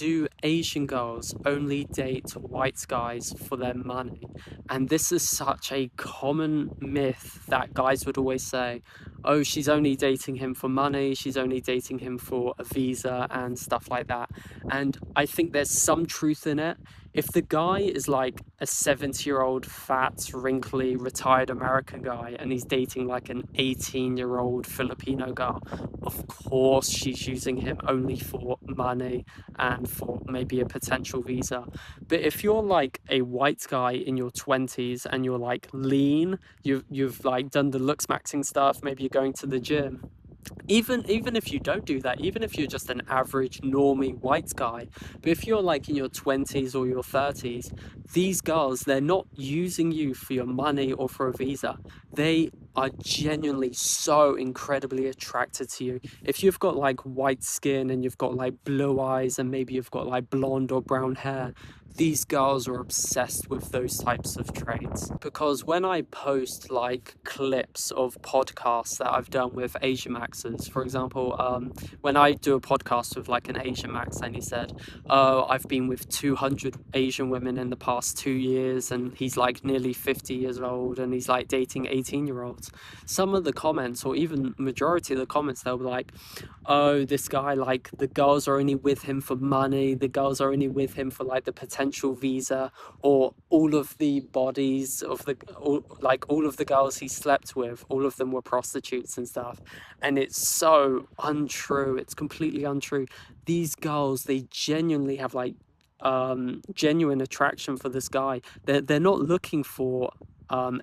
Do Asian girls only date white guys for their money? And this is such a common myth that guys would always say, oh, she's only dating him for money, she's only dating him for a visa and stuff like that. And I think there's some truth in it. If the guy is like a 70-year-old, fat, wrinkly, retired American guy and he's dating like an 18-year-old Filipino girl, of course she's using him only for money and for maybe a potential visa. But if you're like a white guy in your 20s and you're like lean, you've like done the looks maxing stuff, maybe you're going to the gym, even if you don't do that, even if you're just an average normie white guy, but if you're like in your 20s or your 30s, these girls, they're not using you for your money or for a visa. They are genuinely so incredibly attracted to you. If you've got like white skin and you've got like blue eyes and maybe you've got like blonde or brown hair, these girls are obsessed with those types of traits. Because when I post like clips of podcasts that I've done with Asian Maxes, for example, when I do a podcast with like an Asian Max and he said, oh, I've been with 200 Asian women in the past 2 years and he's like nearly 50 years old and he's like dating 18-year-olds. Some of the comments, or even majority of the comments, they'll be like, oh, this guy, like the girls are only with him for money, the girls are only with him for like the potential visa, or all of the bodies of like all of the girls he slept with, all of them were prostitutes and stuff. And it's so untrue. It's completely untrue. These girls, they genuinely have like genuine attraction for this guy. They're not looking for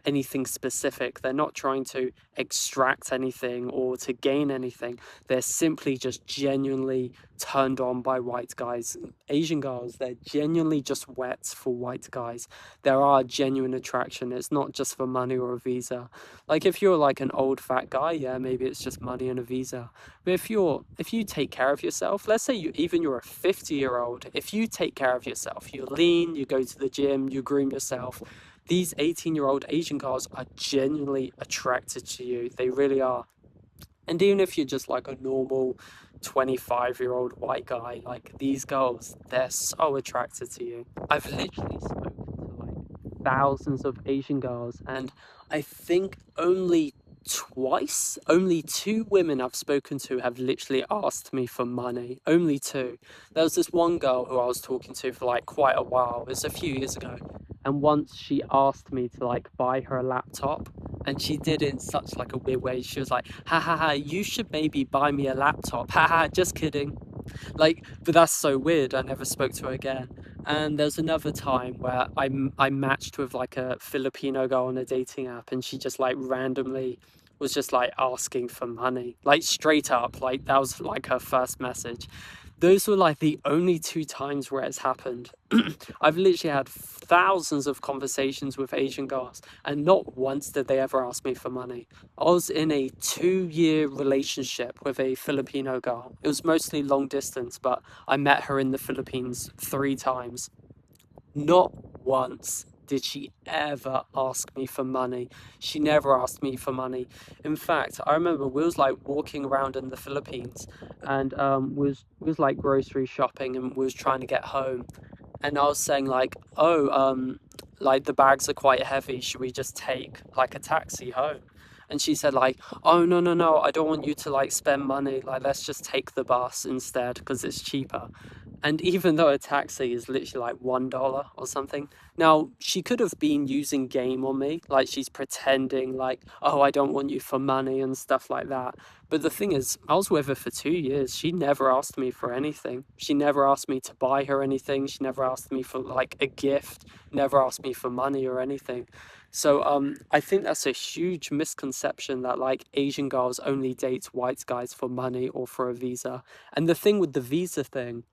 anything specific. They're not trying to extract anything or to gain anything. They're simply just genuinely turned on by white guys. Asian girls, they're genuinely just wet for white guys. There are genuine attraction. It's not just for money or a visa. Like if you're like an old fat guy, yeah, maybe it's just money and a visa. But if you take care of yourself, let's say you're a 50-year-old, if you take care of yourself, you're lean, you go to the gym, you groom yourself, these 18-year-old Asian girls are genuinely attracted to you. They really are. And even if you're just like a normal 25-year-old white guy, like these girls, they're so attracted to you. I've literally spoken to like thousands of Asian girls, and I think only two women I've spoken to have literally asked me for money. Only two. There was this one girl who I was talking to for like quite a while. It was a few years ago. And once she asked me to like buy her a laptop, and she did it in such like a weird way. She was like, ha ha ha, you should maybe buy me a laptop. Ha ha, just kidding. Like, but that's so weird. I never spoke to her again. And there's another time where I matched with like a Filipino girl on a dating app, and she just like randomly was just like asking for money, like straight up. Like that was like her first message. Those were like the only two times where it's happened. I've literally had thousands of conversations with Asian girls, and not once did they ever ask me for money. I was in a 2-year relationship with a Filipino girl. It was mostly long distance, but I met her in the Philippines 3 times. Not once did she ever ask me for money. She never asked me for money. In fact, I remember we was like walking around in the Philippines and was like grocery shopping and was trying to get home. And I was saying like, oh, like the bags are quite heavy. Should we just take like a taxi home? And she said like, oh no no no, I don't want you to like spend money. Like let's just take the bus instead because it's cheaper. And even though a taxi is literally like $1 or something, now she could have been using game on me, like she's pretending like, oh, I don't want you for money and stuff like that. But the thing is, I was with her for 2 years. She never asked me for anything. She never asked me to buy her anything. She never asked me for like a gift, never asked me for money or anything. So I think that's a huge misconception that like Asian girls only date white guys for money or for a visa. And the thing with the visa thing,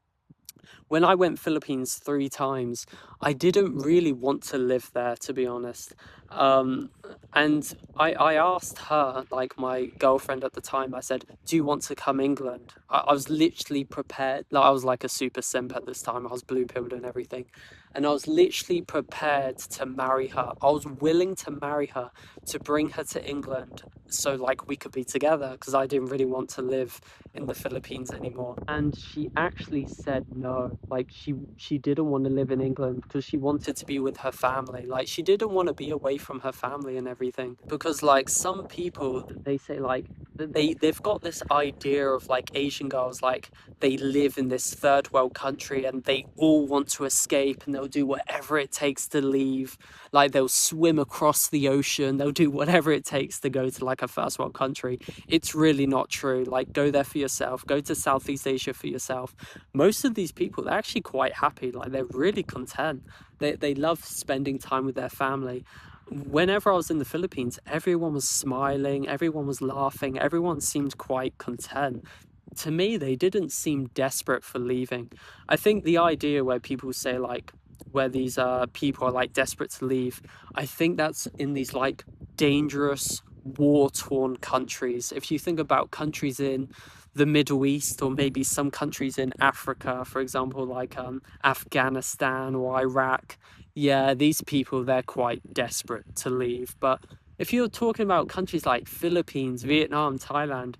when I went Philippines 3 times, I didn't really want to live there, to be honest. Um, and I asked her, like my girlfriend at the time, I said, "Do you want to come England?" I was literally prepared. Like I was like a super simp at this time. I was blue pilled and everything, and I was literally prepared to marry her. I was willing to marry her to bring her to England, so like we could be together because I didn't really want to live in the Philippines anymore. And she actually said no. Like she didn't want to live in England because she wanted to be with her family. Like she didn't want to be away from her family and everything. Because like some people they say like they've got this idea of like Asian girls like they live in this third world country and they all want to escape and they'll do whatever it takes to leave. Like they'll swim across the ocean, they'll do whatever it takes to go to like a first world country. It's really not true. Like go there for yourself, go to Southeast Asia for yourself. Most of these people, they're actually quite happy. Like they're really content. They love spending time with their family. Whenever I was in the Philippines, everyone was smiling, everyone was laughing, everyone seemed quite content. To me, they didn't seem desperate for leaving. I think the idea where people say like where these people are like desperate to leave, I think that's in these like dangerous war-torn countries. If you think about countries in the Middle East or maybe some countries in Africa, for example, like Afghanistan or Iraq, yeah, these people they're quite desperate to leave. But if you're talking about countries like Philippines, Vietnam, Thailand,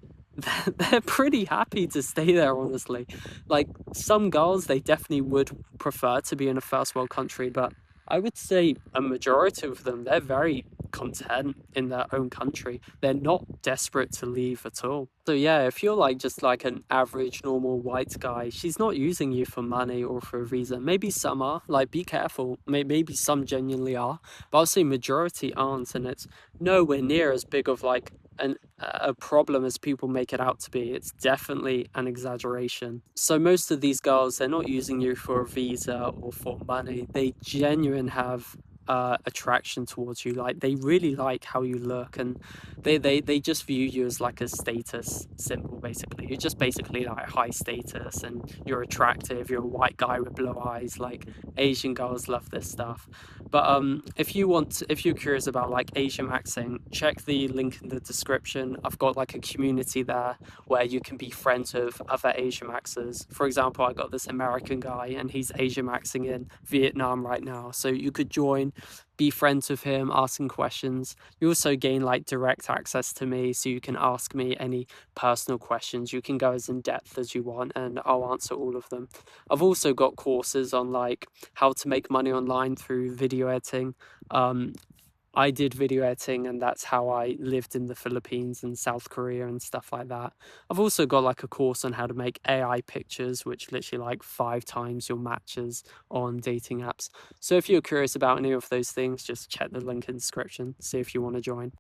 they're pretty happy to stay there, honestly. Like some girls, they definitely would prefer to be in a first world country, but I would say a majority of them, they're very content in their own country. They're not desperate to leave at all. So yeah, if you're like just like an average normal white guy, she's not using you for money or for a visa. Maybe some are, like be careful. Maybe some genuinely are, but I'll say majority aren't, and it's nowhere near as big of like a problem as people make it out to be. It's definitely an exaggeration. So most of these girls, they're not using you for a visa or for money. They genuine have attraction towards you. Like they really like how you look, and they just view you as like a status symbol. Basically, you're just basically like high status, and you're attractive. You're a white guy with blue eyes. Like Asian girls love this stuff. But if you're curious about like Asian maxing, check the link in the description. I've got like a community there where you can be friends with other Asian maxers. For example, I got this American guy and he's Asian maxing in Vietnam right now. So you could join, be friends with him, asking questions. You also gain like direct access to me, so you can ask me any personal questions. You can go as in depth as you want, and I'll answer all of them. I've also got courses on like how to make money online through video editing. Um, I did video editing, and that's how I lived in the Philippines and South Korea and stuff like that. I've also got like a course on how to make AI pictures, which literally like 5 times your matches on dating apps. So if you're curious about any of those things, just check the link in the description, see if you want to join.